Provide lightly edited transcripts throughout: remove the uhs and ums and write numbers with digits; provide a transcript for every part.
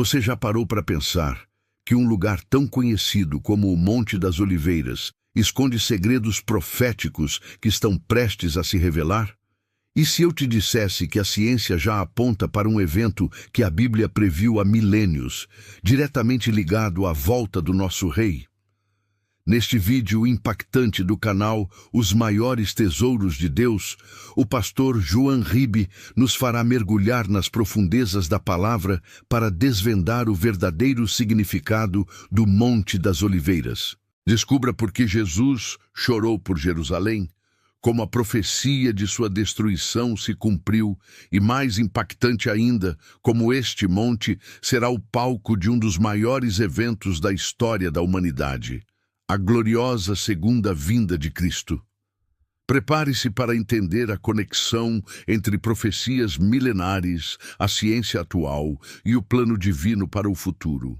Você já parou para pensar que um lugar tão conhecido como o Monte das Oliveiras esconde segredos proféticos que estão prestes a se revelar? E se eu te dissesse que a ciência já aponta para um evento que a Bíblia previu há milênios, diretamente ligado à volta do nosso rei? Neste vídeo impactante do canal Os Maiores Tesouros de Deus, o pastor João Ribe nos fará mergulhar nas profundezas da palavra para desvendar o verdadeiro significado do Monte das Oliveiras. Descubra por que Jesus chorou por Jerusalém, como a profecia de sua destruição se cumpriu e, mais impactante ainda, como este monte será o palco de um dos maiores eventos da história da humanidade, a gloriosa segunda vinda de Cristo. Prepare-se para entender a conexão entre profecias milenares, a ciência atual e o plano divino para o futuro.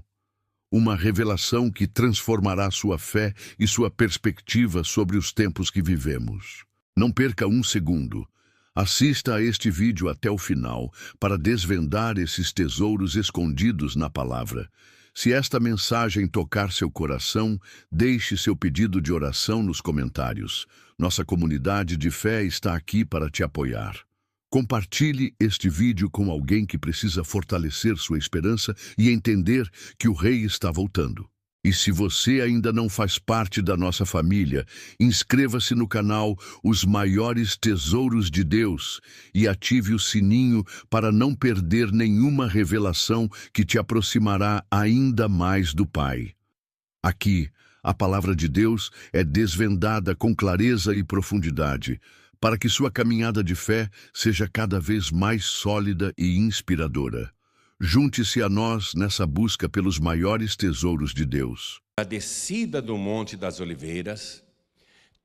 Uma revelação que transformará sua fé e sua perspectiva sobre os tempos que vivemos. Não perca um segundo. Assista a este vídeo até o final para desvendar esses tesouros escondidos na palavra. Se esta mensagem tocar seu coração, deixe seu pedido de oração nos comentários. Nossa comunidade de fé está aqui para te apoiar. Compartilhe este vídeo com alguém que precisa fortalecer sua esperança e entender que o Rei está voltando. E se você ainda não faz parte da nossa família, inscreva-se no canal Os Maiores Tesouros de Deus e ative o sininho para não perder nenhuma revelação que te aproximará ainda mais do Pai. Aqui, a palavra de Deus é desvendada com clareza e profundidade, para que sua caminhada de fé seja cada vez mais sólida e inspiradora. Junte-se a nós nessa busca pelos maiores tesouros de Deus. Na descida do Monte das Oliveiras,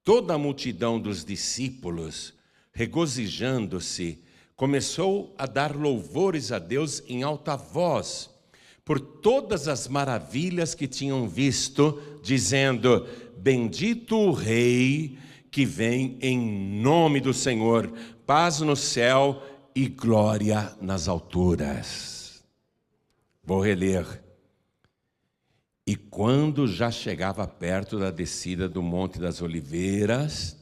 toda a multidão dos discípulos, regozijando-se, começou a dar louvores a Deus em alta voz, por todas as maravilhas que tinham visto, dizendo: bendito o Rei que vem em nome do Senhor, paz no céu e glória nas alturas. Vou reler. E quando já chegava perto da descida do Monte das Oliveiras,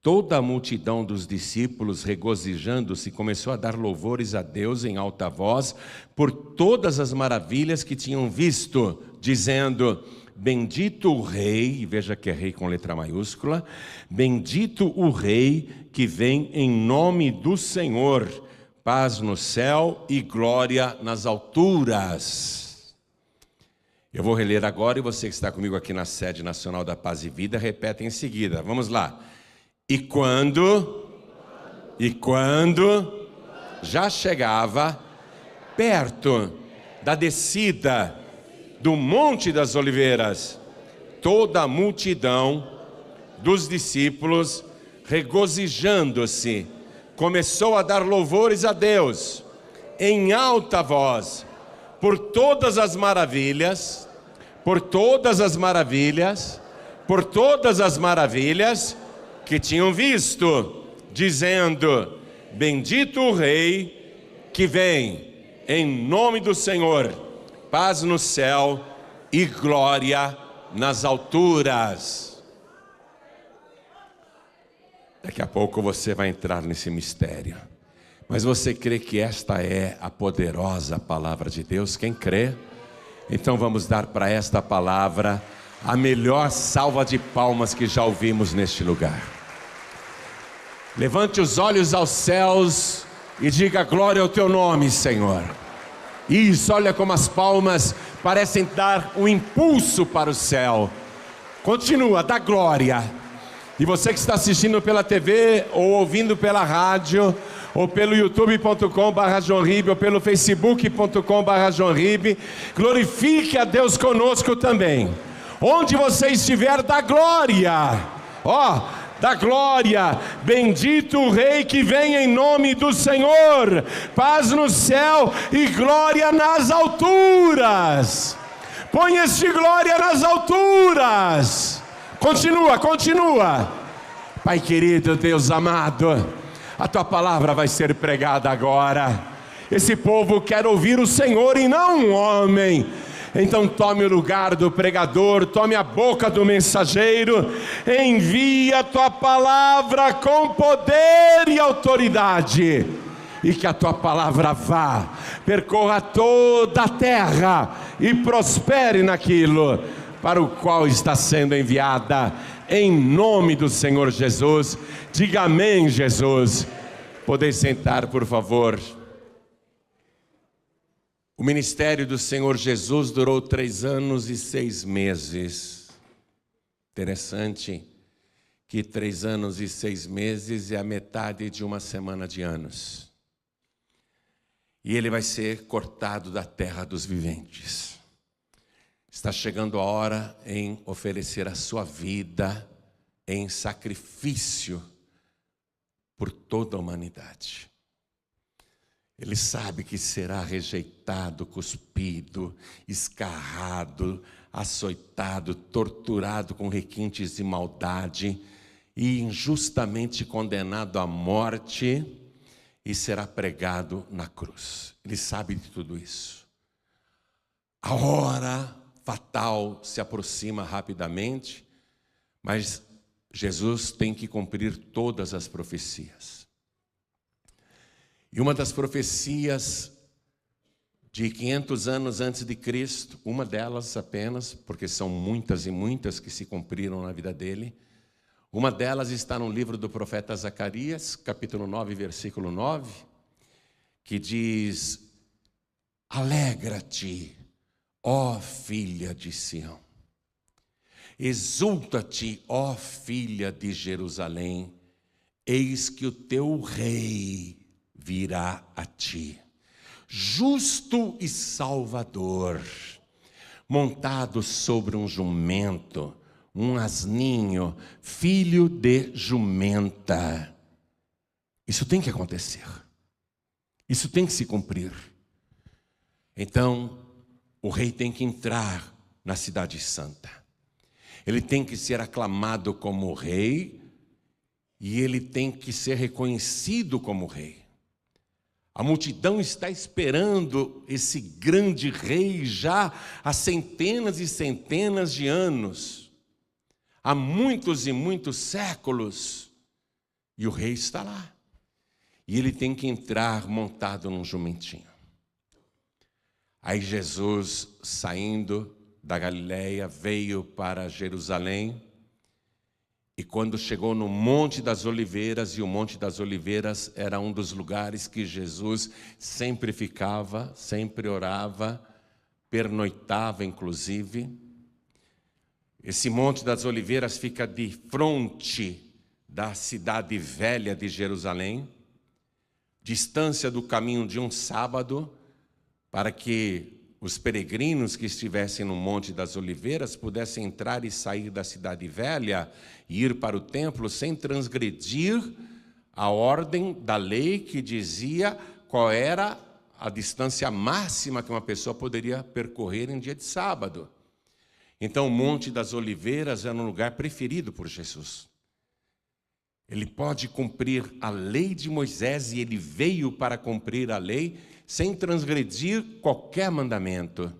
toda a multidão dos discípulos, regozijando-se, começou a dar louvores a Deus em alta voz por todas as maravilhas que tinham visto, dizendo: bendito o Rei, e veja que é Rei com letra maiúscula, bendito o Rei que vem em nome do Senhor, paz no céu e glória nas alturas. Eu vou reler agora e você que está comigo aqui na sede nacional da Paz e Vida, repete em seguida. Vamos lá. E quando já chegava perto da descida do Monte das Oliveiras, toda a multidão dos discípulos, regozijando-se, começou a dar louvores a Deus em alta voz por todas as maravilhas que tinham visto, dizendo: bendito o Rei que vem em nome do Senhor, paz no céu e glória nas alturas. Daqui a pouco você vai entrar nesse mistério. Mas você crê que esta é a poderosa palavra de Deus? Quem crê? Então vamos dar para esta palavra a melhor salva de palmas que já ouvimos neste lugar. Levante os olhos aos céus e diga: glória ao teu nome, Senhor. Isso, olha como as palmas parecem dar um impulso para o céu. Continua, dá glória. E você que está assistindo pela TV, ou ouvindo pela rádio, ou pelo youtube.com/joãoribe, ou pelo facebook.com/joãoribe, glorifique a Deus conosco também. Onde você estiver, dá glória. Dá glória. Bendito o Rei que vem em nome do Senhor, paz no céu e glória nas alturas. Põe este glória nas alturas. Continua. Pai querido, Deus amado, a tua palavra vai ser pregada agora. Esse povo quer ouvir o Senhor e não um homem. Então tome o lugar do pregador, tome a boca do mensageiro, envia a tua palavra com poder e autoridade, e que a tua palavra vá, percorra toda a terra e prospere naquilo para o qual está sendo enviada, em nome do Senhor Jesus. Diga amém, Jesus. Podem sentar, por favor. O ministério do Senhor Jesus durou 3 anos e 6 meses. Interessante que 3 anos e 6 meses é a metade de uma semana de anos. E ele vai ser cortado da terra dos viventes. Está chegando a hora em oferecer a sua vida em sacrifício por toda a humanidade. Ele sabe que será rejeitado, cuspido, escarrado, açoitado, torturado com requintes de maldade e injustamente condenado à morte e será pregado na cruz. Ele sabe de tudo isso. A hora fatal se aproxima rapidamente, mas Jesus tem que cumprir todas as profecias. E uma das profecias de 500 anos antes de Cristo, uma delas apenas, porque são muitas e muitas que se cumpriram na vida dele, uma delas está no livro do profeta Zacarias, capítulo 9, versículo 9, que diz: alegra-te, ó filha de Sião, exulta-te, ó filha de Jerusalém, eis que o teu rei virá a ti, justo e salvador, montado sobre um jumento, um asninho, filho de jumenta. Isso tem que acontecer. Isso tem que se cumprir. Então, o rei tem que entrar na cidade santa. Ele tem que ser aclamado como rei e ele tem que ser reconhecido como rei. A multidão está esperando esse grande rei já há centenas e centenas de anos, há muitos e muitos séculos, e o rei está lá. E ele tem que entrar montado num jumentinho. Aí Jesus, saindo da Galileia, veio para Jerusalém, e quando chegou no Monte das Oliveiras, e o Monte das Oliveiras era um dos lugares que Jesus sempre ficava, sempre orava, pernoitava inclusive. Esse Monte das Oliveiras fica de frente da cidade velha de Jerusalém, distância do caminho de um sábado, para que os peregrinos que estivessem no Monte das Oliveiras pudessem entrar e sair da cidade velha e ir para o templo sem transgredir a ordem da lei que dizia qual era a distância máxima que uma pessoa poderia percorrer em dia de sábado. Então o Monte das Oliveiras era um lugar preferido por Jesus. Ele pode cumprir a lei de Moisés, e ele veio para cumprir a lei sem transgredir qualquer mandamento.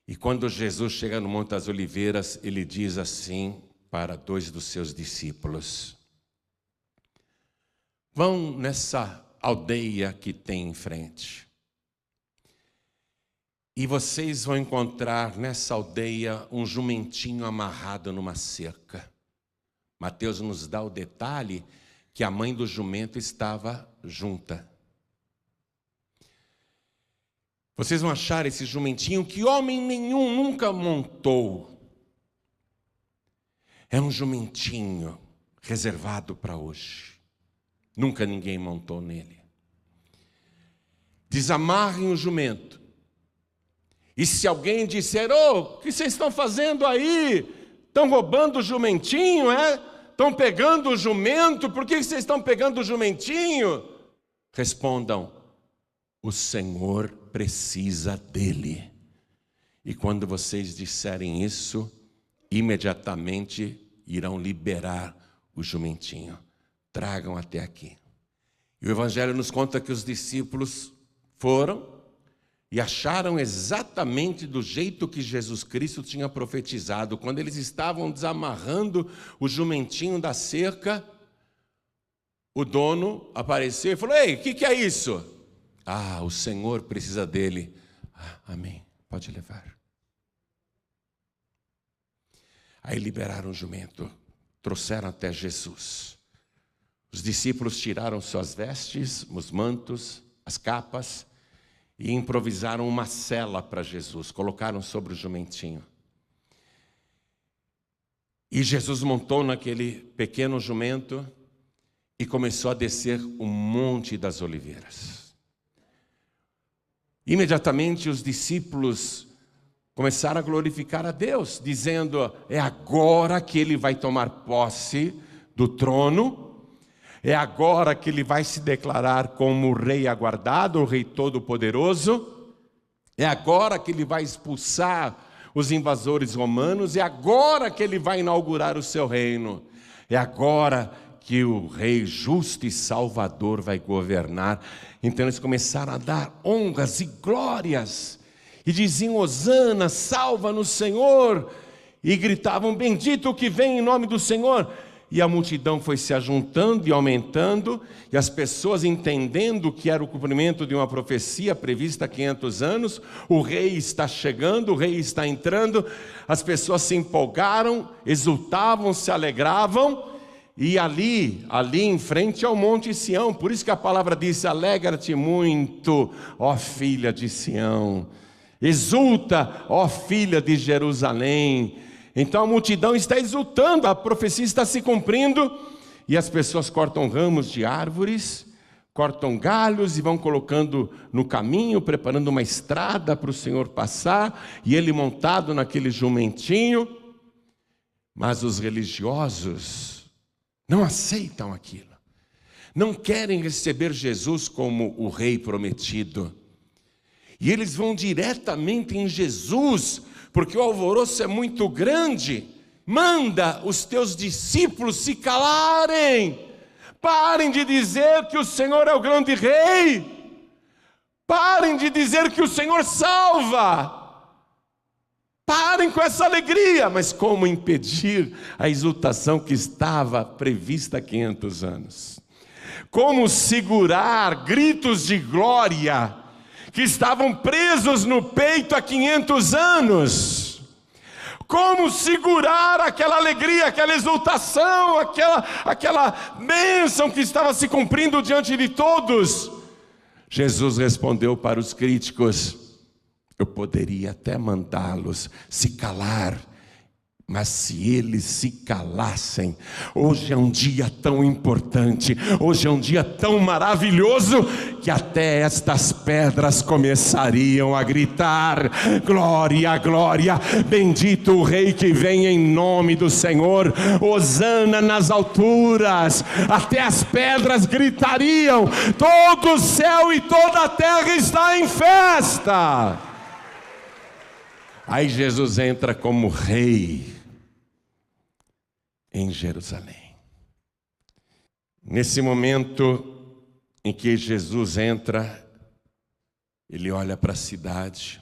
E quando Jesus chega no Monte das Oliveiras, ele diz assim para 2 dos seus discípulos: vão nessa aldeia que tem em frente, e vocês vão encontrar nessa aldeia um jumentinho amarrado numa cerca. Mateus nos dá o detalhe que a mãe do jumento estava junta. Vocês vão achar esse jumentinho que homem nenhum nunca montou. É um jumentinho reservado para hoje. Nunca ninguém montou nele. Desamarrem o jumento. E se alguém disser: o que vocês estão fazendo aí? Estão roubando o jumentinho, é? Estão pegando o jumento? Por que vocês estão pegando o jumentinho? Respondam: o Senhor precisa dele. E quando vocês disserem isso, imediatamente irão liberar o jumentinho. Tragam até aqui. E o Evangelho nos conta que os discípulos foram e acharam exatamente do jeito que Jesus Cristo tinha profetizado. Quando eles estavam desamarrando o jumentinho da cerca, o dono apareceu e falou: ei, o que é isso? Ah, o Senhor precisa dele. Ah, amém, pode levar. Aí liberaram o jumento, trouxeram até Jesus. Os discípulos tiraram suas vestes, os mantos, as capas, e improvisaram uma sela para Jesus, colocaram sobre o jumentinho. E Jesus montou naquele pequeno jumento e começou a descer o Monte das Oliveiras. Imediatamente os discípulos começaram a glorificar a Deus, dizendo: é agora que ele vai tomar posse do trono, é agora que ele vai se declarar como o rei aguardado, o rei todo-poderoso, é agora que ele vai expulsar os invasores romanos, é agora que ele vai inaugurar o seu reino, é agora que o rei justo e salvador vai governar. Então eles começaram a dar honras e glórias, e diziam: Hosana, salva-nos, Senhor, e gritavam: bendito o que vem em nome do Senhor. E a multidão foi se ajuntando e aumentando, e as pessoas entendendo que era o cumprimento de uma profecia prevista há 500 anos, o rei está chegando, o rei está entrando, as pessoas se empolgaram, exultavam, se alegravam, e ali em frente ao Monte Sião, por isso que a palavra diz: alegra-te muito, ó filha de Sião, exulta, ó filha de Jerusalém. Então a multidão está exultando, a profecia está se cumprindo, e as pessoas cortam ramos de árvores, cortam galhos e vão colocando no caminho, preparando uma estrada para o Senhor passar, e ele montado naquele jumentinho. Mas os religiosos não aceitam aquilo, não querem receber Jesus como o rei prometido, e eles vão diretamente em Jesus, porque o alvoroço é muito grande. Manda os teus discípulos se calarem, parem de dizer que o Senhor é o grande rei, parem de dizer que o Senhor salva, parem com essa alegria. Mas como impedir a exultação que estava prevista há 500 anos? Como segurar gritos de glória que estavam presos no peito há 500 anos? Como segurar aquela alegria, aquela exultação, aquela bênção que estava se cumprindo diante de todos? Jesus respondeu para os críticos: eu poderia até mandá-los se calar, mas se eles se calassem, hoje é um dia tão importante, hoje é um dia tão maravilhoso, que até estas pedras começariam a gritar: glória, glória, bendito o rei que vem em nome do Senhor, hosana nas alturas. Até as pedras gritariam: todo o céu e toda a terra está em festa. Aí Jesus entra como rei em Jerusalém. Nesse momento em que Jesus entra, ele olha para a cidade.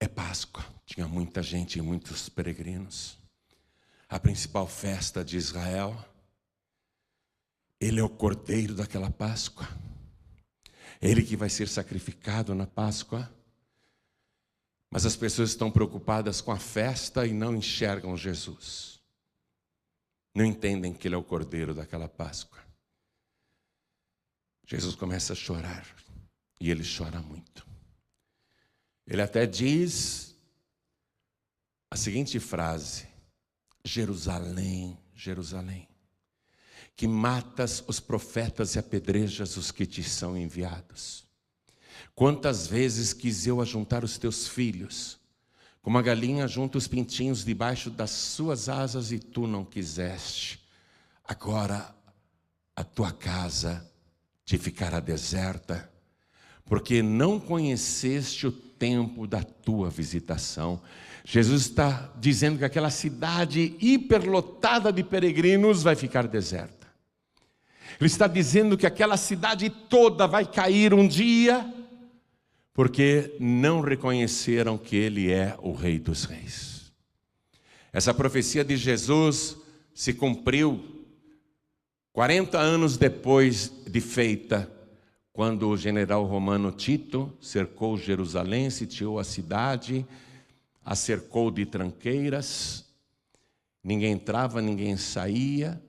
É Páscoa, tinha muita gente e muitos peregrinos. A principal festa de Israel. Ele é o cordeiro daquela Páscoa. Ele que vai ser sacrificado na Páscoa. Mas as pessoas estão preocupadas com a festa e não enxergam Jesus. Não entendem que ele é o cordeiro daquela Páscoa. Jesus começa a chorar, e ele chora muito. Ele até diz a seguinte frase: Jerusalém, Jerusalém, que matas os profetas e apedrejas os que te são enviados. Quantas vezes quis eu ajuntar os teus filhos, como a galinha junta os pintinhos debaixo das suas asas, e tu não quiseste. Agora a tua casa te ficará deserta, porque não conheceste o tempo da tua visitação. Jesus está dizendo que aquela cidade hiperlotada de peregrinos vai ficar deserta. Ele está dizendo que aquela cidade toda vai cair um dia, porque não reconheceram que Ele é o Rei dos Reis. Essa profecia de Jesus se cumpriu 40 anos depois de feita, quando o general romano Tito cercou Jerusalém, sitiou a cidade, a cercou de tranqueiras, ninguém entrava, ninguém saía,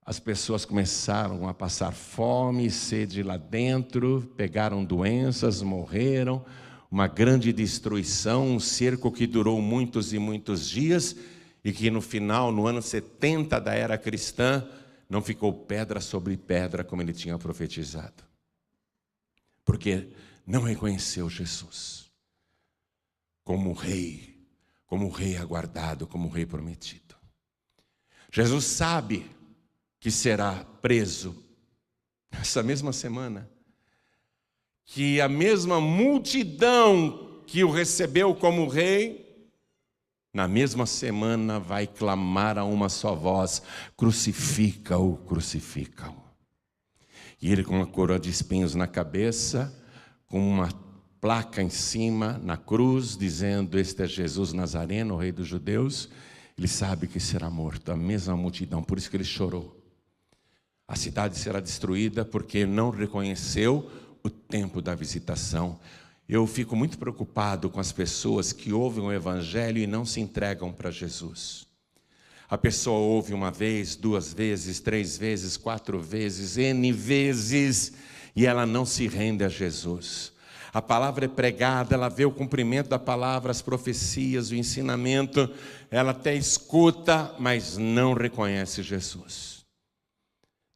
as pessoas começaram a passar fome e sede lá dentro, pegaram doenças, morreram, uma grande destruição, um cerco que durou muitos e muitos dias, e que no final, no ano 70 da era cristã, não ficou pedra sobre pedra como ele tinha profetizado. Porque não reconheceu Jesus como rei aguardado, como rei prometido. Jesus sabe que será preso essa mesma semana, que a mesma multidão que o recebeu como rei, na mesma semana vai clamar a uma só voz: crucifica-o, crucifica-o. E ele com uma coroa de espinhos na cabeça, com uma placa em cima, na cruz, dizendo: este é Jesus Nazareno, o rei dos judeus. Ele sabe que será morto, a mesma multidão, por isso que ele chorou. A cidade será destruída porque não reconheceu o tempo da visitação. Eu fico muito preocupado com as pessoas que ouvem o Evangelho e não se entregam para Jesus. A pessoa ouve uma vez, 2 vezes, 3 vezes, 4 vezes, N vezes, e ela não se rende a Jesus. A palavra é pregada, ela vê o cumprimento da palavra, as profecias, o ensinamento, ela até escuta, mas não reconhece Jesus.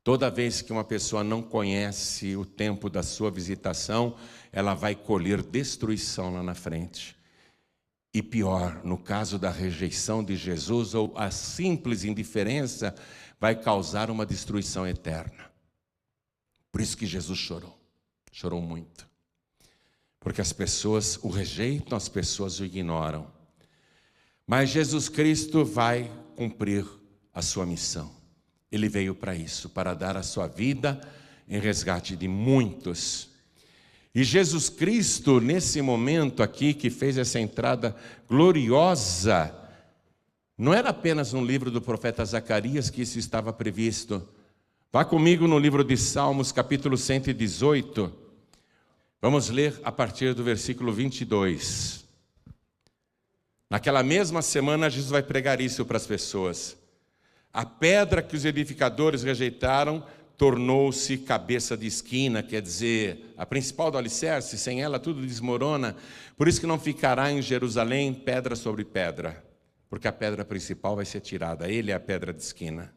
Toda vez que uma pessoa não conhece o tempo da sua visitação, ela vai colher destruição lá na frente. E pior, no caso da rejeição de Jesus, ou a simples indiferença, vai causar uma destruição eterna. Por isso que Jesus chorou muito. Porque as pessoas o rejeitam, as pessoas o ignoram. Mas Jesus Cristo vai cumprir a sua missão. Ele veio para isso, para dar a sua vida em resgate de muitos. E Jesus Cristo, nesse momento aqui, que fez essa entrada gloriosa, não era apenas no livro do profeta Zacarias que isso estava previsto. Vá comigo no livro de Salmos, capítulo 118. Vamos ler a partir do versículo 22. Naquela mesma semana, Jesus vai pregar isso para as pessoas. A pedra que os edificadores rejeitaram tornou-se cabeça de esquina, quer dizer, a principal do alicerce, sem ela tudo desmorona. Por isso que não ficará em Jerusalém pedra sobre pedra, porque a pedra principal vai ser tirada, ele é a pedra de esquina.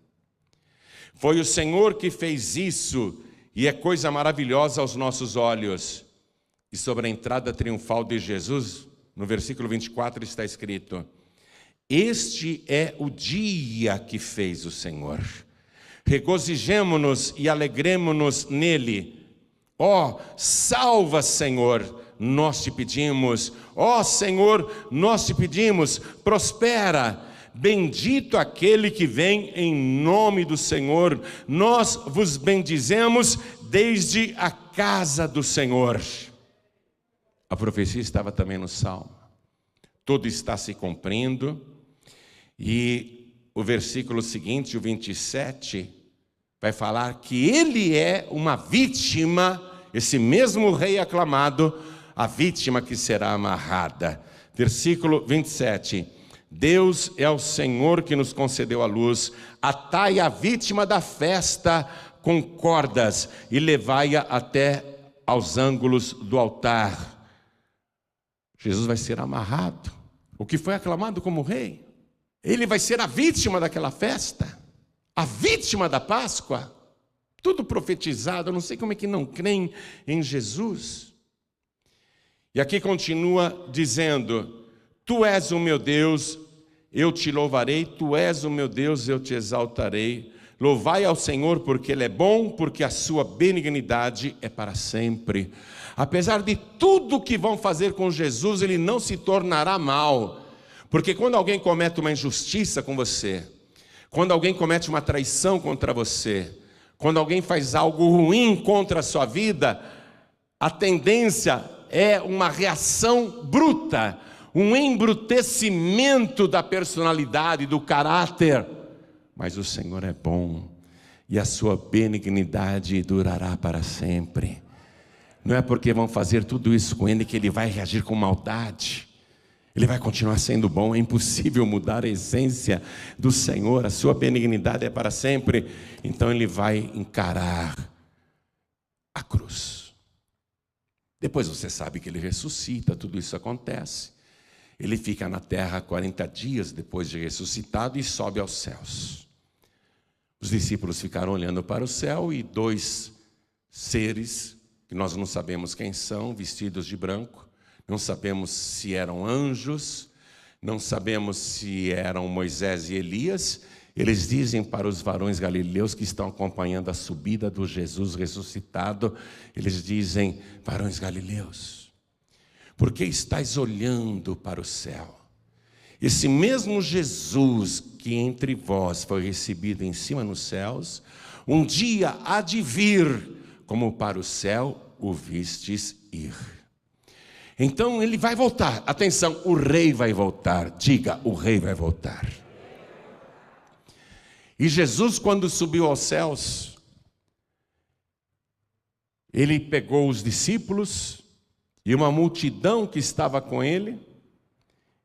Foi o Senhor que fez isso, e é coisa maravilhosa aos nossos olhos. E sobre a entrada triunfal de Jesus, no versículo 24 está escrito: este é o dia que fez o Senhor. Regozijemo-nos e alegremo-nos nele. Ó, salva, Senhor, nós te pedimos. Ó, Senhor, nós te pedimos, prospera. Bendito aquele que vem em nome do Senhor. Nós vos bendizemos desde a casa do Senhor. A profecia estava também no Salmo. Tudo está se cumprindo. E o versículo seguinte, o 27, vai falar que ele é uma vítima, esse mesmo rei aclamado, a vítima que será amarrada. Versículo 27. Deus é o Senhor que nos concedeu a luz. Atai a vítima da festa com cordas e levai-a até aos ângulos do altar. Jesus vai ser amarrado, o que foi aclamado como rei. Ele vai ser a vítima daquela festa, a vítima da Páscoa. Tudo profetizado, eu não sei como é que não creem em Jesus. E aqui continua dizendo: tu és o meu Deus, eu te louvarei, tu és o meu Deus, eu te exaltarei. Louvai ao Senhor porque Ele é bom, porque a sua benignidade é para sempre. Apesar de tudo que vão fazer com Jesus, Ele não se tornará mal. Porque quando alguém comete uma injustiça com você, quando alguém comete uma traição contra você, quando alguém faz algo ruim contra a sua vida, a tendência é uma reação bruta, um embrutecimento da personalidade, do caráter. Mas o Senhor é bom e a sua benignidade durará para sempre. Não é porque vão fazer tudo isso com Ele que Ele vai reagir com maldade. Ele vai continuar sendo bom. É impossível mudar a essência do Senhor. A sua benignidade é para sempre. Então Ele vai encarar a cruz. Depois você sabe que Ele ressuscita, tudo isso acontece. Ele fica na terra 40 dias depois de ressuscitado e sobe aos céus. Os discípulos ficaram olhando para o céu e 2 seres, que nós não sabemos quem são, vestidos de branco, não sabemos se eram anjos, não sabemos se eram Moisés e Elias. Eles dizem para os varões galileus que estão acompanhando a subida do Jesus ressuscitado, eles dizem: varões galileus, por que estáis olhando para o céu? Esse mesmo Jesus que entre vós foi recebido em cima nos céus, um dia há de vir, como para o céu o vistes ir. Então ele vai voltar. Atenção, o rei vai voltar. Diga, o rei vai voltar. E Jesus, quando subiu aos céus, ele pegou os discípulos e uma multidão que estava com ele.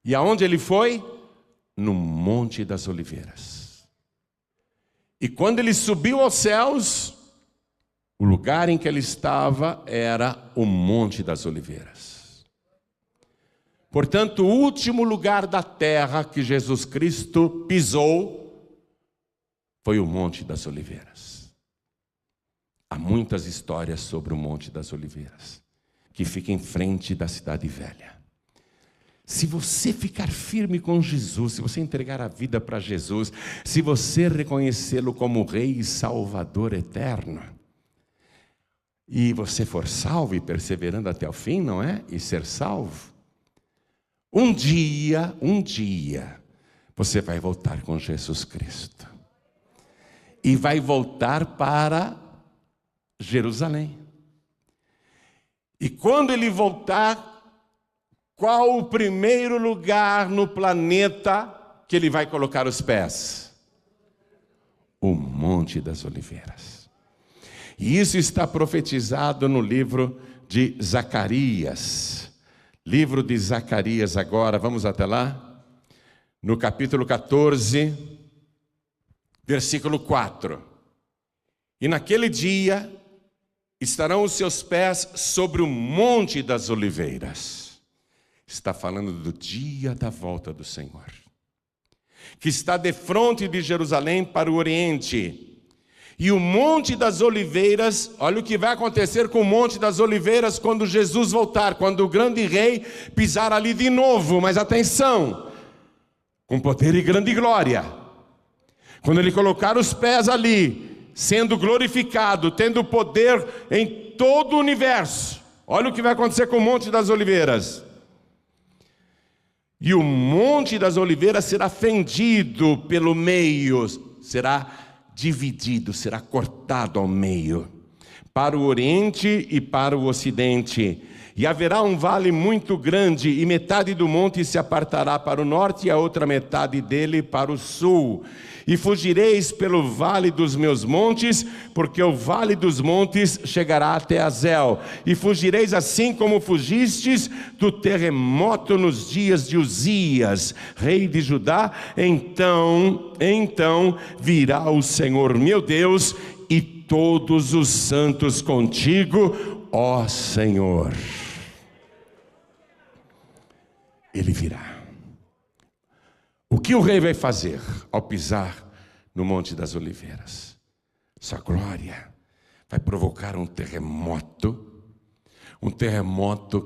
E aonde ele foi? No Monte das Oliveiras. E quando ele subiu aos céus, o lugar em que ele estava era o Monte das Oliveiras. Portanto, o último lugar da terra que Jesus Cristo pisou foi o Monte das Oliveiras. Há muitas histórias sobre o Monte das Oliveiras, que fica em frente da cidade velha. Se você ficar firme com Jesus, se você entregar a vida para Jesus, se você reconhecê-lo como Rei e Salvador eterno, e você for salvo e perseverando até o fim, não é? E ser salvo, um dia, você vai voltar com Jesus Cristo. E vai voltar para Jerusalém. E quando ele voltar, qual o primeiro lugar no planeta que ele vai colocar os pés? O Monte das Oliveiras. E isso está profetizado no livro de Zacarias. Livro de Zacarias agora, vamos até lá? No capítulo 14, versículo 4. E naquele dia estarão os seus pés sobre o Monte das Oliveiras. Está falando do dia da volta do Senhor, que está defronte de Jerusalém para o Oriente. E o Monte das Oliveiras, olha o que vai acontecer com o Monte das Oliveiras quando Jesus voltar, quando o grande rei pisar ali de novo. Mas atenção, com poder e grande glória. Quando ele colocar os pés ali, sendo glorificado, tendo poder em todo o universo. Olha o que vai acontecer com o Monte das Oliveiras. E o Monte das Oliveiras será fendido pelo meio, será dividido, será cortado ao meio, para o Oriente e para o Ocidente. E haverá um vale muito grande, e metade do monte se apartará para o norte, e a outra metade dele para o sul. E fugireis pelo vale dos meus montes, porque o vale dos montes chegará até Azel. E fugireis assim como fugistes do terremoto nos dias de Uzias, rei de Judá. Então virá o Senhor meu Deus e todos os santos contigo, ó Senhor. Ele virá. O que o rei vai fazer ao pisar no Monte das Oliveiras? Sua glória vai provocar um terremoto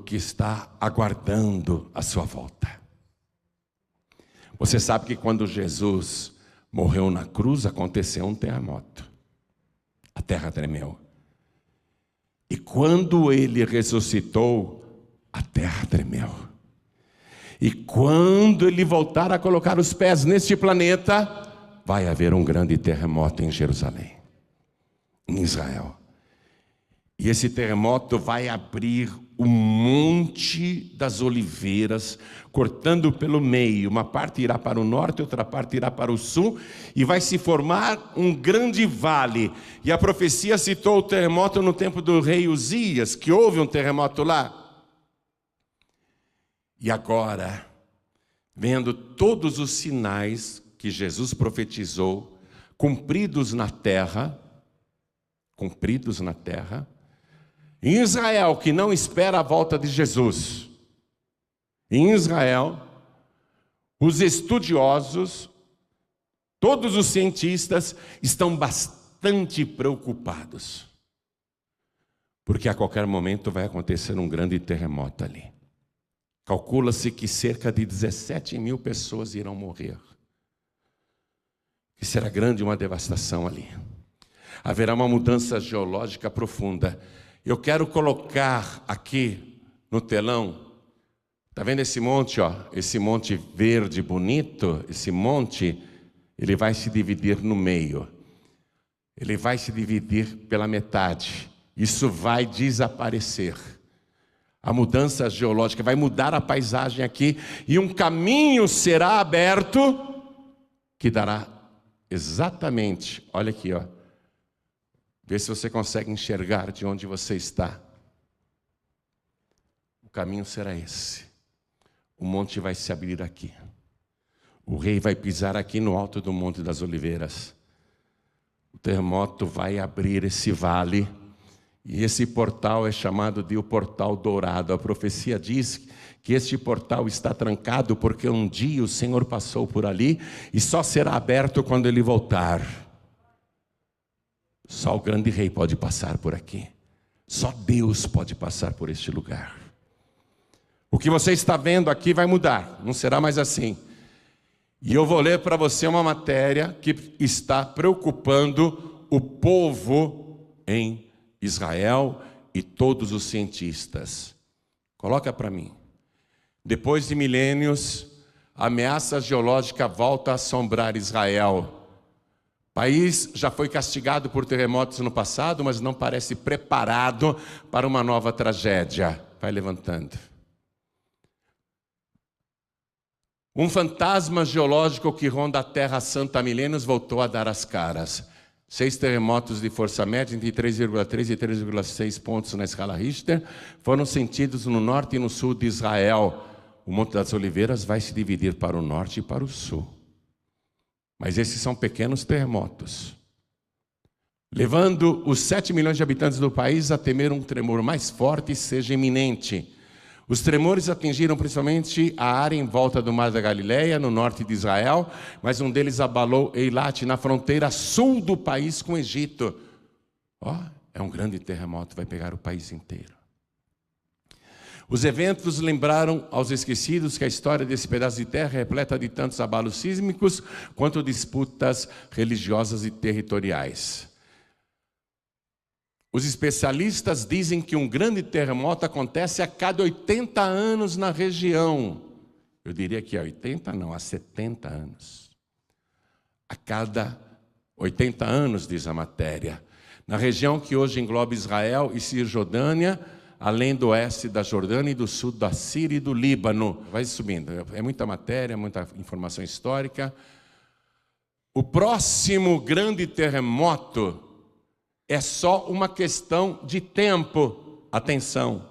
que está aguardando a sua volta. Você sabe que quando Jesus morreu na cruz, aconteceu um terremoto. A terra tremeu. E quando ele ressuscitou, a terra tremeu. E quando ele voltar a colocar os pés neste planeta, vai haver um grande terremoto em Jerusalém, em Israel. E esse terremoto vai abrir o Monte das Oliveiras, cortando pelo meio. Uma parte irá para o norte, outra parte irá para o sul, e vai se formar um grande vale. E a profecia citou o terremoto no tempo do rei Uzias, que houve um terremoto lá. E agora, vendo todos os sinais que Jesus profetizou, cumpridos na terra, em Israel, que não espera a volta de Jesus, em Israel, os estudiosos, todos os cientistas estão bastante preocupados, porque a qualquer momento vai acontecer um grande terremoto ali. Calcula-se que cerca de 17 mil pessoas irão morrer, que será grande uma devastação ali. Haverá uma mudança geológica profunda. Eu quero colocar aqui no telão, está vendo esse monte, ó? Esse monte verde bonito, esse monte, ele vai se dividir no meio. Ele vai se dividir pela metade. Isso vai desaparecer. A mudança geológica vai mudar a paisagem aqui, e um caminho será aberto que dará exatamente, olha aqui, ó. Vê se você consegue enxergar de onde você está. O caminho será esse. O monte vai se abrir aqui. O rei vai pisar aqui no alto do Monte das Oliveiras. O terremoto vai abrir esse vale. E esse portal é chamado de o Portal Dourado. A profecia diz que este portal está trancado porque um dia o Senhor passou por ali e só será aberto quando Ele voltar. Só o grande rei pode passar por aqui. Só Deus pode passar por este lugar. O que você está vendo aqui vai mudar, não será mais assim. E eu vou ler para você uma matéria que está preocupando o povo em Israel e todos os cientistas. Coloca para mim. Depois de milênios, a ameaça geológica volta a assombrar Israel. O país já foi castigado por terremotos no passado, mas não parece preparado para uma nova tragédia. Vai levantando. Um fantasma geológico que ronda a Terra Santa há milênios voltou a dar as caras. 6 terremotos de força média entre 3,3 e 3,6 pontos na escala Richter foram sentidos no norte e no sul de Israel. O Monte das Oliveiras vai se dividir para o norte e para o sul. Mas esses são pequenos terremotos, levando os 7 milhões de habitantes do país a temer um tremor mais forte e seja iminente. Os tremores atingiram principalmente a área em volta do Mar da Galileia, no norte de Israel, mas um deles abalou Eilat, na fronteira sul do país com o Egito. É um grande terremoto, vai pegar o país inteiro. Os eventos lembraram aos esquecidos que a história desse pedaço de terra é repleta de tantos abalos sísmicos quanto disputas religiosas e territoriais. Os especialistas dizem que um grande terremoto acontece a cada 80 anos na região. Eu diria que a 80 não, a 70 anos. A cada 80 anos, diz a matéria. Na região que hoje engloba Israel e Cisjordânia, além do oeste da Jordânia e do sul da Síria e do Líbano. Vai subindo, é muita matéria, muita informação histórica. O próximo grande terremoto é só uma questão de tempo. Atenção.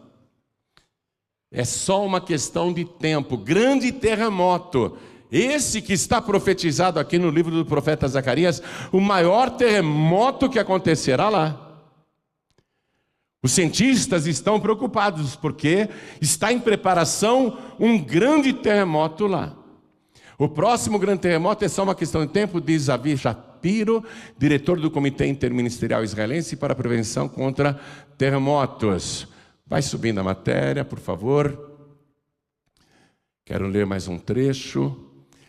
É só uma questão de tempo. Grande terremoto. Esse que está profetizado aqui no livro do profeta Zacarias, o maior terremoto que acontecerá lá. Os cientistas estão preocupados porque está em preparação um grande terremoto lá. O próximo grande terremoto é só uma questão de tempo, diz Avi Shapiro, diretor do Comitê Interministerial Israelense para a Prevenção contra Terremotos. Vai subindo a matéria, por favor. Quero ler mais um trecho.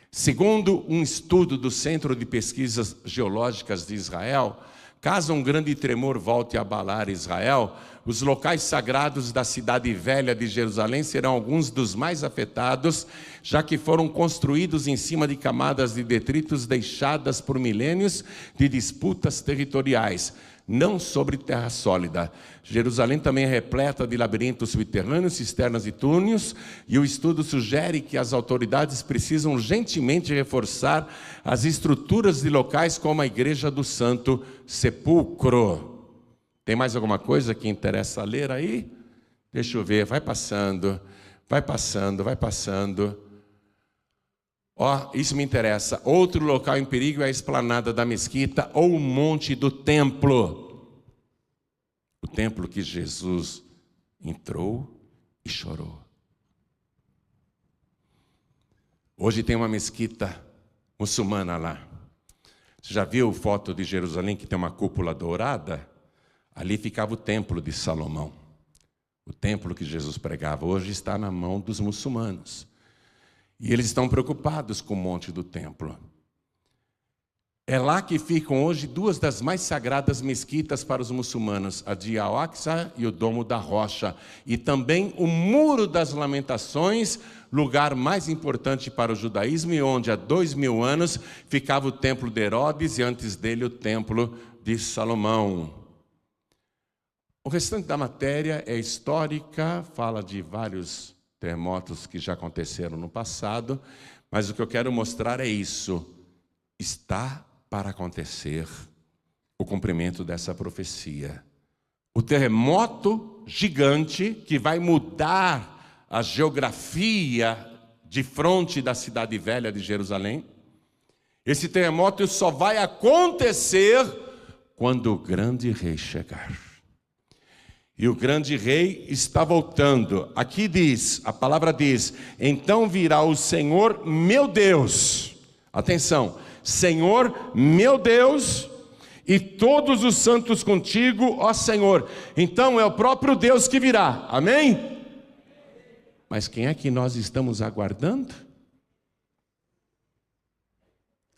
Segundo um estudo do Centro de Pesquisas Geológicas de Israel, caso um grande tremor volte a abalar Israel, os locais sagrados da cidade velha de Jerusalém serão alguns dos mais afetados, já que foram construídos em cima de camadas de detritos deixadas por milênios de disputas territoriais. não sobre terra sólida. Jerusalém também é repleta de labirintos subterrâneos, cisternas e túneis, e o estudo sugere que as autoridades precisam urgentemente reforçar as estruturas de locais como a Igreja do Santo Sepulcro. Tem mais alguma coisa que interessa ler aí? Deixa eu ver, vai passando, vai passando, vai passando. Isso me interessa. Outro local em perigo é a esplanada da mesquita ou o monte do templo. O templo que Jesus entrou e chorou. Hoje tem uma mesquita muçulmana lá. Você já viu foto de Jerusalém que tem uma cúpula dourada? Ali ficava o templo de Salomão. O templo que Jesus pregava hoje está na mão dos muçulmanos. E eles estão preocupados com o monte do templo. É lá que ficam hoje duas das mais sagradas mesquitas para os muçulmanos, a de Al-Aqsa e o Domo da Rocha. E também o Muro das Lamentações, lugar mais importante para o judaísmo, e onde há 2000 anos ficava o templo de Herodes e antes dele o templo de Salomão. O restante da matéria é histórica, fala de vários terremotos que já aconteceram no passado, mas o que eu quero mostrar é isso. Está para acontecer o cumprimento dessa profecia. O terremoto gigante que vai mudar a geografia de fronte da cidade velha de Jerusalém. Esse terremoto só vai acontecer quando o grande rei chegar. E o grande rei está voltando. Aqui diz, a palavra diz: então virá o Senhor meu Deus. Atenção, Senhor meu Deus, e todos os santos contigo, ó Senhor. Então é o próprio Deus que virá, amém? Mas quem é que nós estamos aguardando?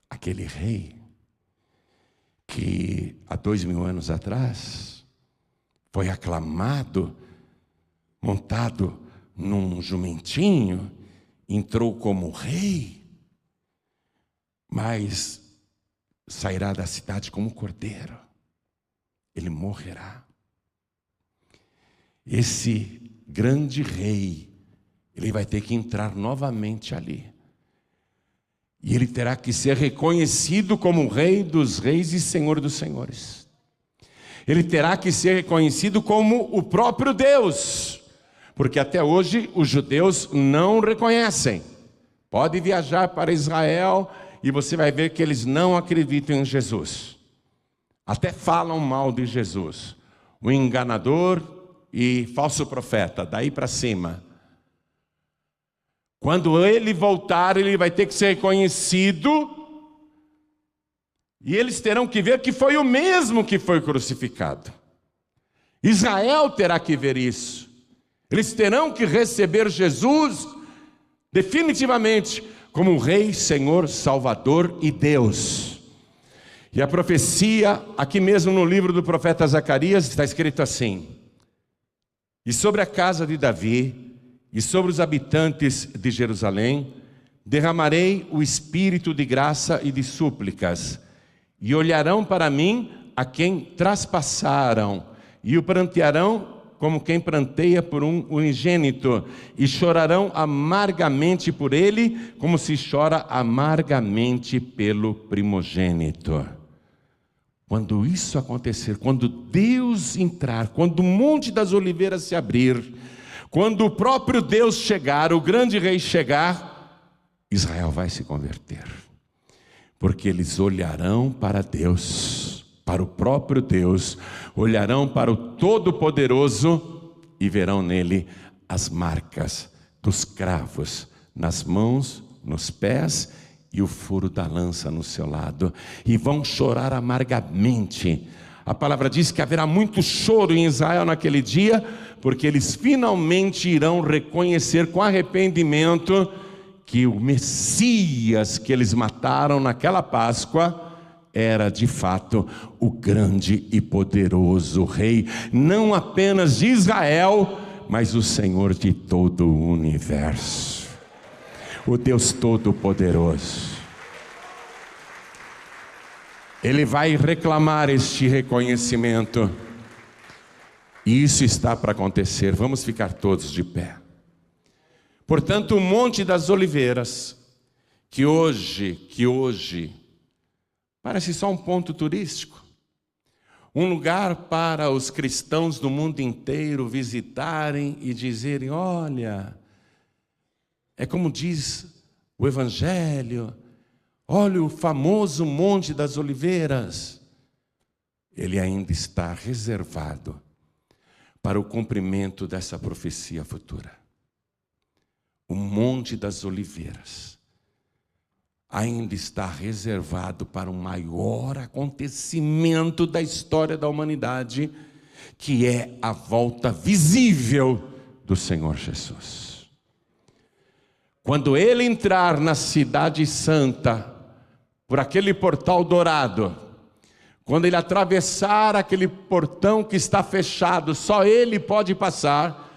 Aquele rei que há 2000 anos atrás foi aclamado, montado num jumentinho, entrou como rei, mas sairá da cidade como cordeiro. Ele morrerá. Esse grande rei, ele vai ter que entrar novamente ali. E ele terá que ser reconhecido como Rei dos Reis e Senhor dos Senhores. Ele terá que ser reconhecido como o próprio Deus, porque até hoje os judeus não reconhecem. Pode viajar para Israel e você vai ver que eles não acreditam em Jesus. Até falam mal de Jesus. O enganador e falso profeta, daí para cima. Quando ele voltar, ele vai ter que ser reconhecido. E eles terão que ver que foi o mesmo que foi crucificado. Israel terá que ver isso. Eles terão que receber Jesus definitivamente como Rei, Senhor, Salvador e Deus. E a profecia, aqui mesmo no livro do profeta Zacarias, está escrito assim: e sobre a casa de Davi e sobre os habitantes de Jerusalém derramarei o espírito de graça e de súplicas, e olharão para mim a quem traspassaram, e o prantearão como quem pranteia por um unigênito, e chorarão amargamente por ele, como se chora amargamente pelo primogênito. Quando isso acontecer, quando Deus entrar, quando o Monte das Oliveiras se abrir, quando o próprio Deus chegar, o grande rei chegar, Israel vai se converter. Porque eles olharão para Deus, para o próprio Deus, olharão para o Todo-Poderoso e verão nele as marcas dos cravos nas mãos, nos pés e o furo da lança no seu lado, e vão chorar amargamente. A palavra diz que haverá muito choro em Israel naquele dia, porque eles finalmente irão reconhecer com arrependimento que o Messias que eles mataram naquela Páscoa era de fato o grande e poderoso Rei, não apenas de Israel, mas o Senhor de todo o universo, o Deus Todo-Poderoso. Ele vai reclamar este reconhecimento. E isso está para acontecer. Vamos ficar todos de pé. Portanto, o Monte das Oliveiras, que hoje parece só um ponto turístico, um lugar para os cristãos do mundo inteiro visitarem e dizerem: olha, é como diz o Evangelho, olha o famoso Monte das Oliveiras. Ele ainda está reservado para o cumprimento dessa profecia futura. O Monte das Oliveiras ainda está reservado para o maior acontecimento da história da humanidade, que é a volta visível do Senhor Jesus. Quando Ele entrar na Cidade Santa, por aquele portal dourado, quando Ele atravessar aquele portão que está fechado, só Ele pode passar.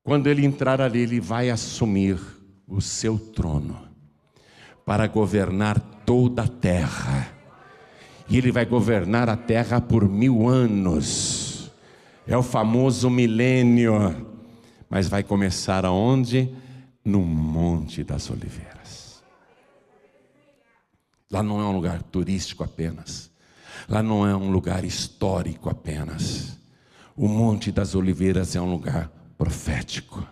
Quando Ele entrar ali, Ele vai assumir o seu trono para governar toda a terra. E Ele vai governar a terra por 1000 anos. É o famoso milênio. Mas vai começar aonde? No Monte das Oliveiras. Lá não é um lugar turístico apenas. Lá não é um lugar histórico apenas. O Monte das Oliveiras é um lugar profético.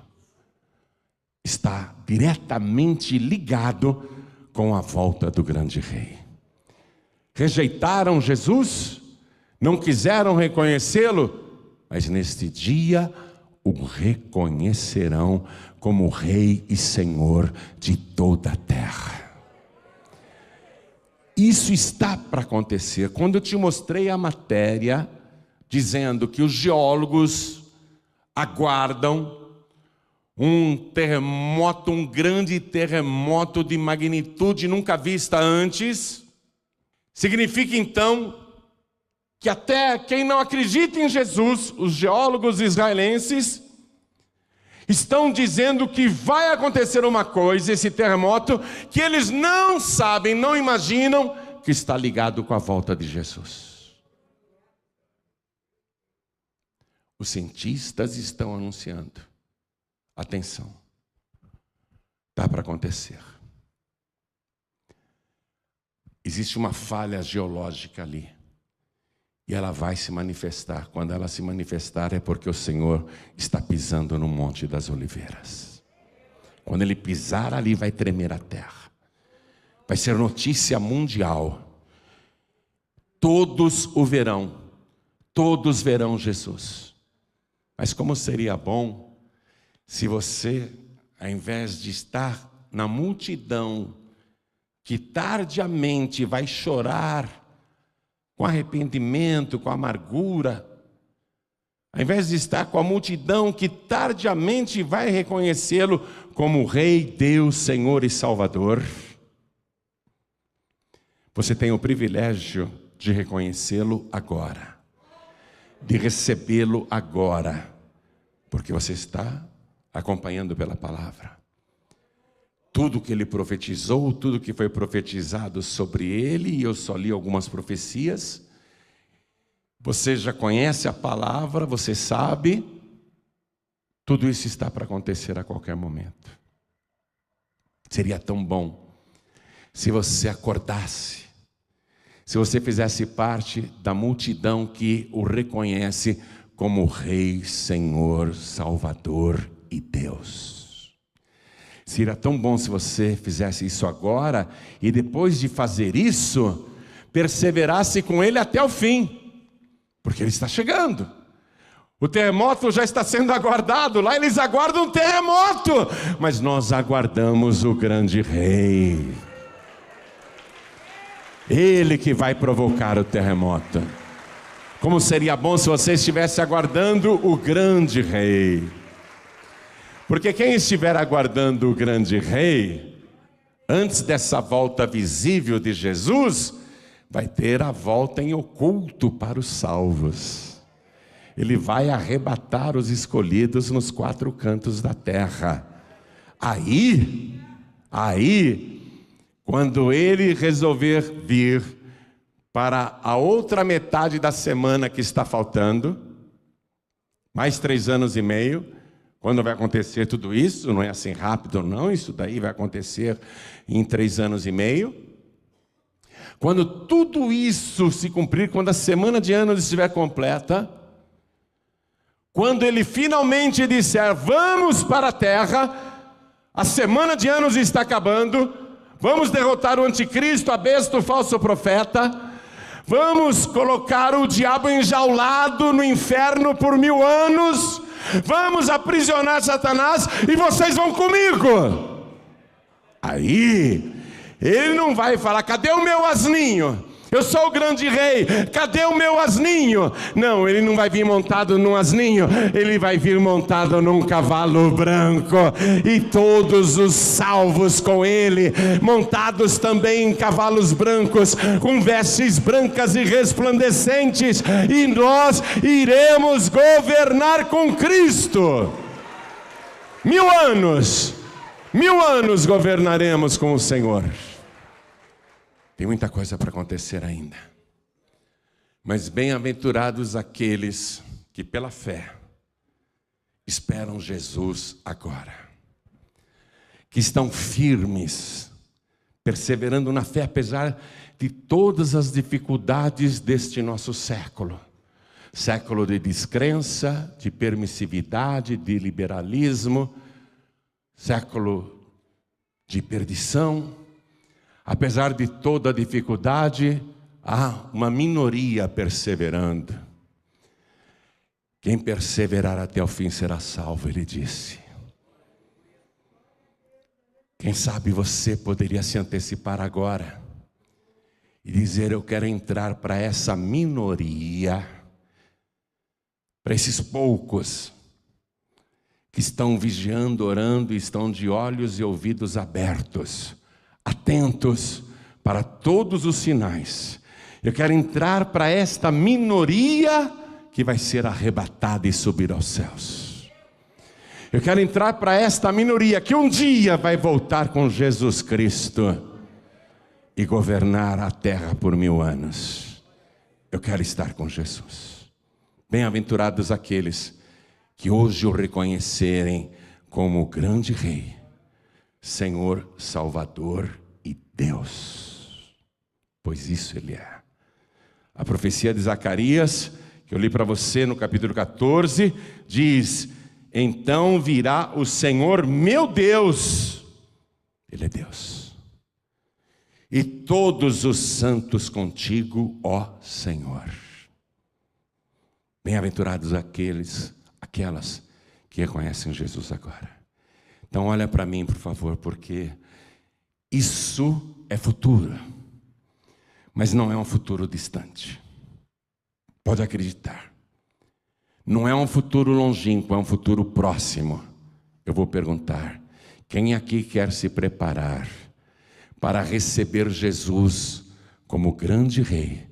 Está diretamente ligado com a volta do grande rei. Rejeitaram Jesus, não quiseram reconhecê-lo, mas neste dia o reconhecerão como Rei e Senhor de toda a terra. Isso está para acontecer. Quando eu te mostrei a matéria, dizendo que os geólogos aguardam um terremoto, um grande terremoto de magnitude nunca vista antes, significa então que até quem não acredita em Jesus, os geólogos israelenses, estão dizendo que vai acontecer uma coisa, esse terremoto, que eles não sabem, não imaginam, que está ligado com a volta de Jesus. Os cientistas estão anunciando. Atenção, está para acontecer. Existe uma falha geológica ali. E ela vai se manifestar. Quando ela se manifestar é porque o Senhor está pisando no Monte das Oliveiras. Quando Ele pisar ali, vai tremer a terra. Vai ser notícia mundial. Todos o verão. Todos verão Jesus. Mas como seria bom se você, ao invés de estar na multidão que tardiamente vai chorar com arrependimento, com amargura, ao invés de estar com a multidão que tardiamente vai reconhecê-lo como Rei, Deus, Senhor e Salvador, você tem o privilégio de reconhecê-lo agora, de recebê-lo agora, porque você está acompanhando pela palavra. Tudo que ele profetizou, tudo que foi profetizado sobre ele, e eu só li algumas profecias, você já conhece a palavra, você sabe, tudo isso está para acontecer a qualquer momento. Seria tão bom se você acordasse, se você fizesse parte da multidão que o reconhece como Rei, Senhor, Salvador e Deus. Seria tão bom se você fizesse isso agora e depois de fazer isso, perseverasse com Ele até o fim, porque Ele está chegando. O terremoto já está sendo aguardado, lá eles aguardam um terremoto, mas nós aguardamos o grande Rei. Ele que vai provocar o terremoto. Como seria bom se você estivesse aguardando o grande Rei. Porque quem estiver aguardando o grande Rei, antes dessa volta visível de Jesus, vai ter a volta em oculto para os salvos. Ele vai arrebatar os escolhidos nos 4 cantos da terra. Aí, quando Ele resolver vir, para a outra metade da semana que está faltando, mais 3 anos e meio. Quando vai acontecer tudo isso? Não é assim rápido, não. Isso daí vai acontecer em 3 anos e meio. Quando tudo isso se cumprir, quando a semana de anos estiver completa, quando ele finalmente disser, vamos para a terra, a semana de anos está acabando, vamos derrotar o anticristo, a besta, o falso profeta, vamos colocar o diabo enjaulado no inferno por 1000 anos, vamos aprisionar Satanás e vocês vão comigo. Aí, ele não vai falar, cadê o meu asninho? Eu sou o grande rei, cadê o meu asninho? Não, ele não vai vir montado num asninho, ele vai vir montado num cavalo branco, e todos os salvos com ele, montados também em cavalos brancos, com vestes brancas e resplandecentes, e nós iremos governar com Cristo. 1000 anos, 1000 anos governaremos com o Senhor. Tem muita coisa para acontecer ainda. Mas bem-aventurados aqueles que pela fé esperam Jesus agora. Que estão firmes, perseverando na fé, apesar de todas as dificuldades deste nosso século. Século de descrença, de permissividade, de liberalismo, século de perdição. Apesar de toda a dificuldade, há uma minoria perseverando. Quem perseverar até o fim será salvo, ele disse. Quem sabe você poderia se antecipar agora e dizer, eu quero entrar para essa minoria, para esses poucos que estão vigiando, orando e estão de olhos e ouvidos abertos, atentos para todos os sinais. Eu quero entrar para esta minoria que vai ser arrebatada e subir aos céus. Eu quero entrar para esta minoria que um dia vai voltar com Jesus Cristo e governar a terra por 1000 anos. Eu quero estar com Jesus. Bem-aventurados aqueles que hoje o reconhecerem como o grande Rei, Senhor, Salvador e Deus, pois isso Ele é. A profecia de Zacarias, que eu li para você no capítulo 14, diz, então virá o Senhor meu Deus, Ele é Deus, e todos os santos contigo, ó Senhor. Bem-aventurados aquelas que reconhecem Jesus agora. Então olha para mim, por favor, porque isso é futuro, mas não é um futuro distante. Pode acreditar. Não é um futuro longínquo, é um futuro próximo. Eu vou perguntar, quem aqui quer se preparar para receber Jesus como grande Rei,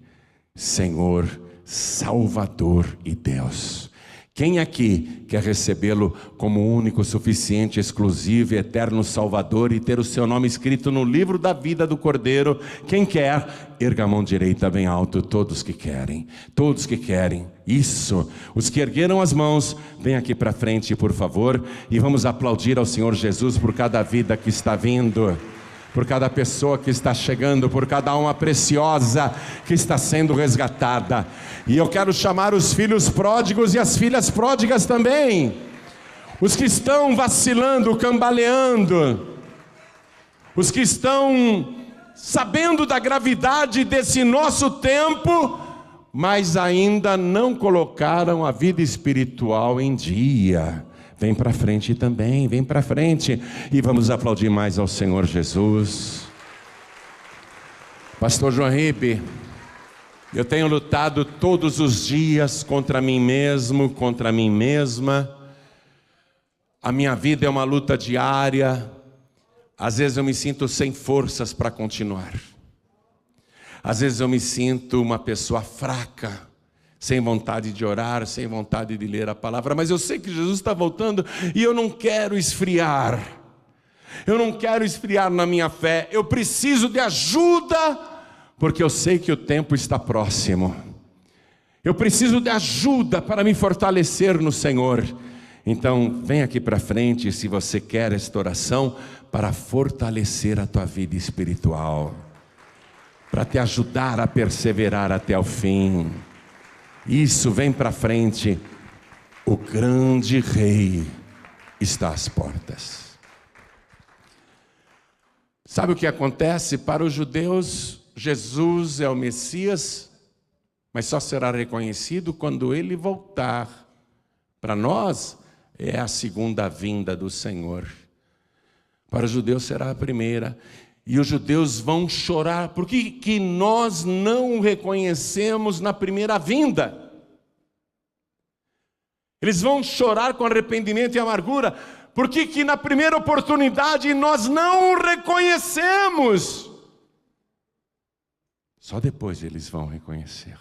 Senhor, Salvador e Deus? Quem aqui quer recebê-lo como único, suficiente, exclusivo e eterno Salvador e ter o seu nome escrito no livro da vida do Cordeiro? Quem quer, erga a mão direita bem alto. Todos que querem, isso. Os que ergueram as mãos, vem aqui para frente, por favor, e vamos aplaudir ao Senhor Jesus por cada vida que está vindo, por cada pessoa que está chegando, por cada alma preciosa que está sendo resgatada. E eu quero chamar os filhos pródigos e as filhas pródigas também, os que estão vacilando, cambaleando, os que estão sabendo da gravidade desse nosso tempo, mas ainda não colocaram a vida espiritual em dia. Vem para frente também, vem para frente, e vamos aplaudir mais ao Senhor Jesus. Pastor João Ribe, eu tenho lutado todos os dias contra mim mesmo, contra mim mesma. A minha vida é uma luta diária. Às vezes eu me sinto sem forças para continuar. Às vezes eu me sinto uma pessoa fraca, sem vontade de orar, sem vontade de ler a palavra, mas eu sei que Jesus está voltando e eu não quero esfriar. Eu não quero esfriar na minha fé. Eu preciso de ajuda porque eu sei que o tempo está próximo. Eu preciso de ajuda para me fortalecer no Senhor. Então, vem aqui para frente se você quer esta oração para fortalecer a tua vida espiritual, para te ajudar a perseverar até o fim. Isso, vem para frente. O grande Rei está às portas. Sabe o que acontece? Para os judeus, Jesus é o Messias, mas só será reconhecido quando Ele voltar. Para nós, é a segunda vinda do Senhor. Para os judeus será a primeira. E os judeus vão chorar. Por que nós não o reconhecemos na primeira vinda? Eles vão chorar com arrependimento e amargura. Por que na primeira oportunidade nós não o reconhecemos? Só depois eles vão reconhecer.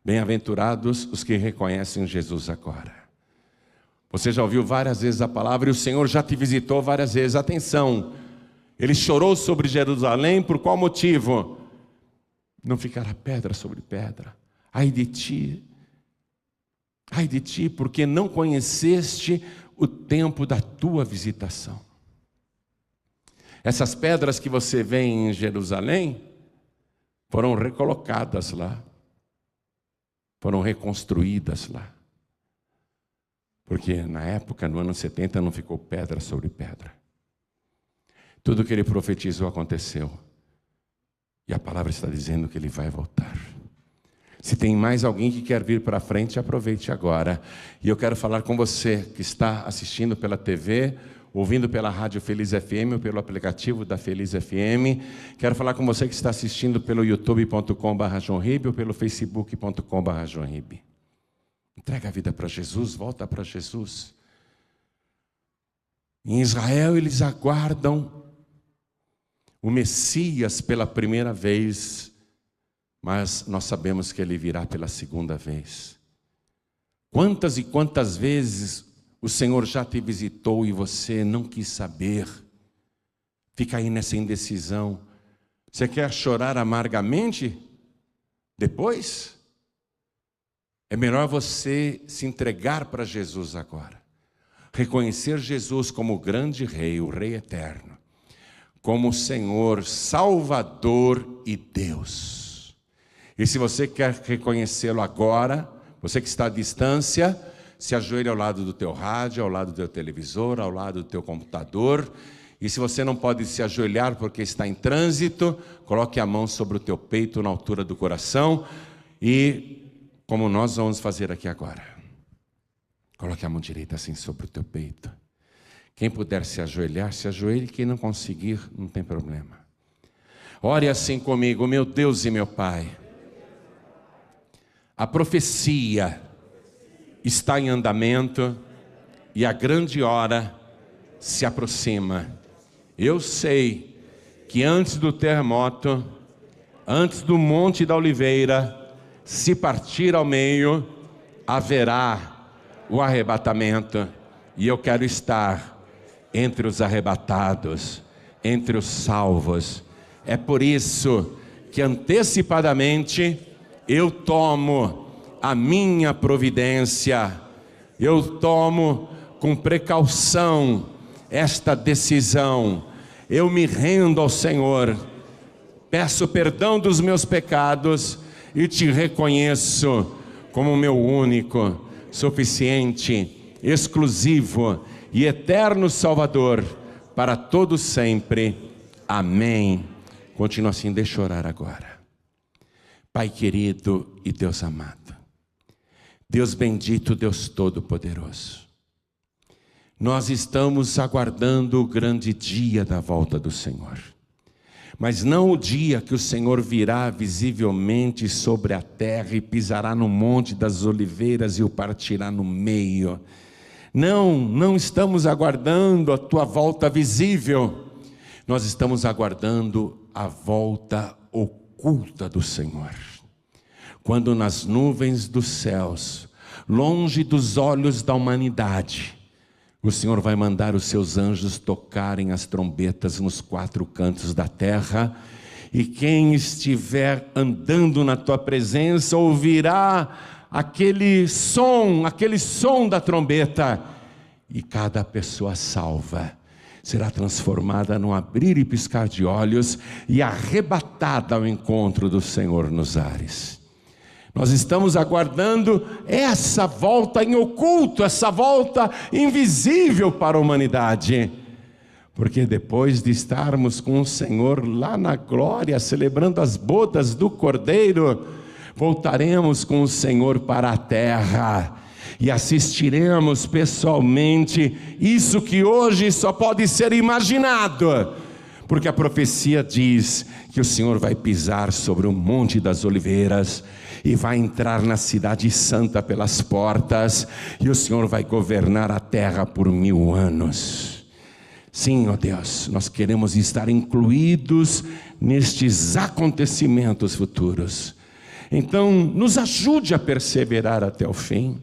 Bem-aventurados os que reconhecem Jesus agora. Você já ouviu várias vezes a palavra e o Senhor já te visitou várias vezes. Atenção, Ele chorou sobre Jerusalém por qual motivo? Não ficará pedra sobre pedra. Ai de ti, porque não conheceste o tempo da tua visitação. Essas pedras que você vê em Jerusalém foram recolocadas lá, foram reconstruídas lá. Porque na época, no ano 70, não ficou pedra sobre pedra. Tudo que ele profetizou aconteceu. E a palavra está dizendo que ele vai voltar. Se tem mais alguém que quer vir para frente, aproveite agora. E eu quero falar com você que está assistindo pela TV, ouvindo pela Rádio Feliz FM ou pelo aplicativo da Feliz FM. Quero falar com você que está assistindo pelo youtube.com/joãoribe ou pelo facebook.com/joãoribe. Entrega a vida para Jesus, volta para Jesus. Em Israel eles aguardam o Messias pela primeira vez, mas nós sabemos que ele virá pela segunda vez. Quantas e quantas vezes o Senhor já te visitou e você não quis saber? Fica aí nessa indecisão. Você quer chorar amargamente? Depois? É melhor você se entregar para Jesus agora. Reconhecer Jesus como o grande Rei, o Rei eterno, como o Senhor, Salvador e Deus. E se você quer reconhecê-lo agora, você que está à distância, se ajoelhe ao lado do teu rádio, ao lado do teu televisor, ao lado do teu computador. E se você não pode se ajoelhar porque está em trânsito, coloque a mão sobre o teu peito na altura do coração e como nós vamos fazer aqui agora. Coloque a mão direita assim sobre o teu peito. Quem puder se ajoelhar, se ajoelhe. Quem não conseguir, não tem problema. Ore assim comigo, meu Deus e meu Pai. A profecia está em andamento e a grande hora se aproxima. Eu sei que antes do terremoto, antes do Monte da Oliveira se partir ao meio, haverá o arrebatamento. E eu quero estar entre os arrebatados, entre os salvos. É por isso que antecipadamente eu tomo a minha providência. Eu tomo com precaução esta decisão. Eu me rendo ao Senhor. Peço perdão dos meus pecados e te reconheço como meu único, suficiente, exclusivo e eterno Salvador para todo sempre. Amém. Continua assim, deixa eu orar agora. Pai querido e Deus amado, Deus bendito, Deus todo-poderoso, nós estamos aguardando o grande dia da volta do Senhor. Mas não o dia que o Senhor virá visivelmente sobre a terra e pisará no monte das oliveiras e o partirá no meio. Não estamos aguardando a tua volta visível. Nós estamos aguardando a volta oculta do Senhor. Quando nas nuvens dos céus, longe dos olhos da humanidade, o Senhor vai mandar os seus anjos tocarem as trombetas nos quatro cantos da terra, e quem estiver andando na tua presença ouvirá aquele som da trombeta, e cada pessoa salva será transformada num abrir e piscar de olhos e arrebatada ao encontro do Senhor nos ares. Nós estamos aguardando essa volta em oculto, essa volta invisível para a humanidade. Porque depois de estarmos com o Senhor lá na glória, celebrando as bodas do Cordeiro, voltaremos com o Senhor para a terra e assistiremos pessoalmente isso que hoje só pode ser imaginado. Porque a profecia diz que o Senhor vai pisar sobre o Monte das Oliveiras e vai entrar na cidade santa pelas portas, e o Senhor vai governar a terra por 1000 anos. Sim, ó Deus, nós queremos estar incluídos nestes acontecimentos futuros. Então, nos ajude a perseverar até o fim.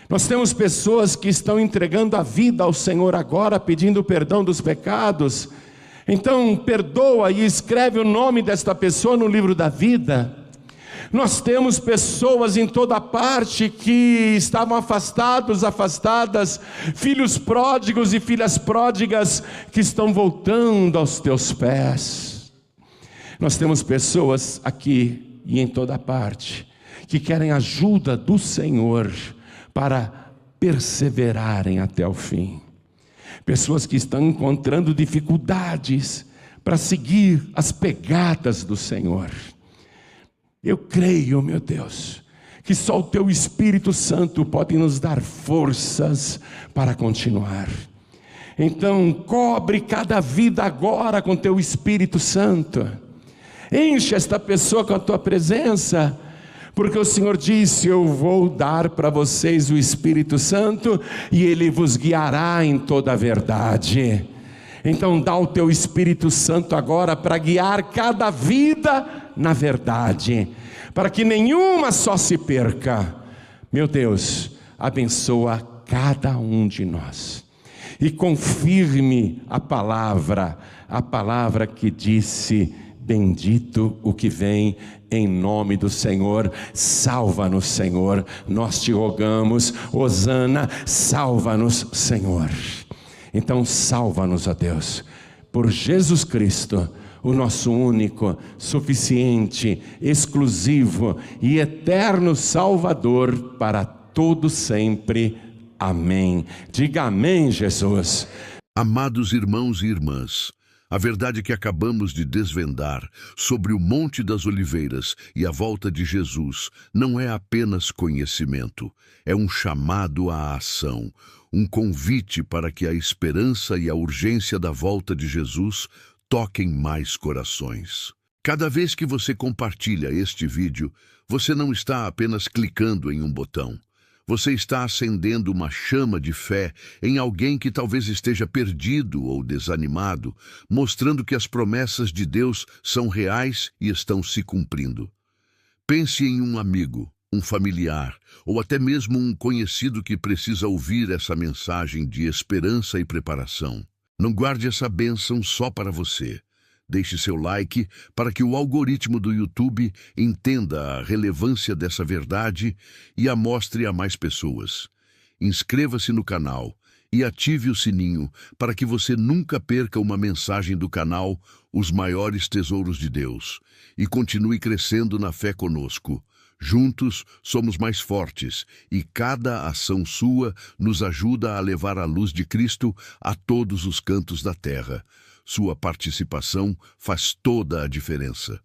Nós temos pessoas que estão entregando a vida ao Senhor agora, pedindo perdão dos pecados. Então, perdoa e escreve o nome desta pessoa no livro da vida. Nós temos pessoas em toda parte que estavam afastadas, filhos pródigos e filhas pródigas que estão voltando aos teus pés. Nós temos pessoas aqui e em toda parte que querem ajuda do Senhor para perseverarem até o fim. Pessoas que estão encontrando dificuldades para seguir as pegadas do Senhor. Eu creio, meu Deus, que só o Teu Espírito Santo pode nos dar forças para continuar. Então, cobre cada vida agora com Teu Espírito Santo. Enche esta pessoa com a Tua presença, porque o Senhor disse: eu vou dar para vocês o Espírito Santo e Ele vos guiará em toda a verdade. Então dá o Teu Espírito Santo agora para guiar cada vida na verdade, para que nenhuma só se perca. Meu Deus, abençoa cada um de nós e confirme a palavra que disse: bendito o que vem em nome do Senhor. Salva-nos, Senhor, nós te rogamos. Hosana, salva-nos, Senhor. Então salva-nos, ó Deus, por Jesus Cristo, o nosso único, suficiente, exclusivo e eterno Salvador para todo sempre. Amém. Diga amém, Jesus. Amados irmãos e irmãs, a verdade que acabamos de desvendar sobre o Monte das Oliveiras e a volta de Jesus não é apenas conhecimento, é um chamado à ação, um convite para que a esperança e a urgência da volta de Jesus toquem mais corações. Cada vez que você compartilha este vídeo, você não está apenas clicando em um botão. Você está acendendo uma chama de fé em alguém que talvez esteja perdido ou desanimado, mostrando que as promessas de Deus são reais e estão se cumprindo. Pense em um amigo, um familiar, ou até mesmo um conhecido que precisa ouvir essa mensagem de esperança e preparação. Não guarde essa bênção só para você. Deixe seu like para que o algoritmo do YouTube entenda a relevância dessa verdade e a mostre a mais pessoas. Inscreva-se no canal e ative o sininho para que você nunca perca uma mensagem do canal Os Maiores Tesouros de Deus. E continue crescendo na fé conosco. Juntos somos mais fortes e cada ação sua nos ajuda a levar a luz de Cristo a todos os cantos da terra. Sua participação faz toda a diferença.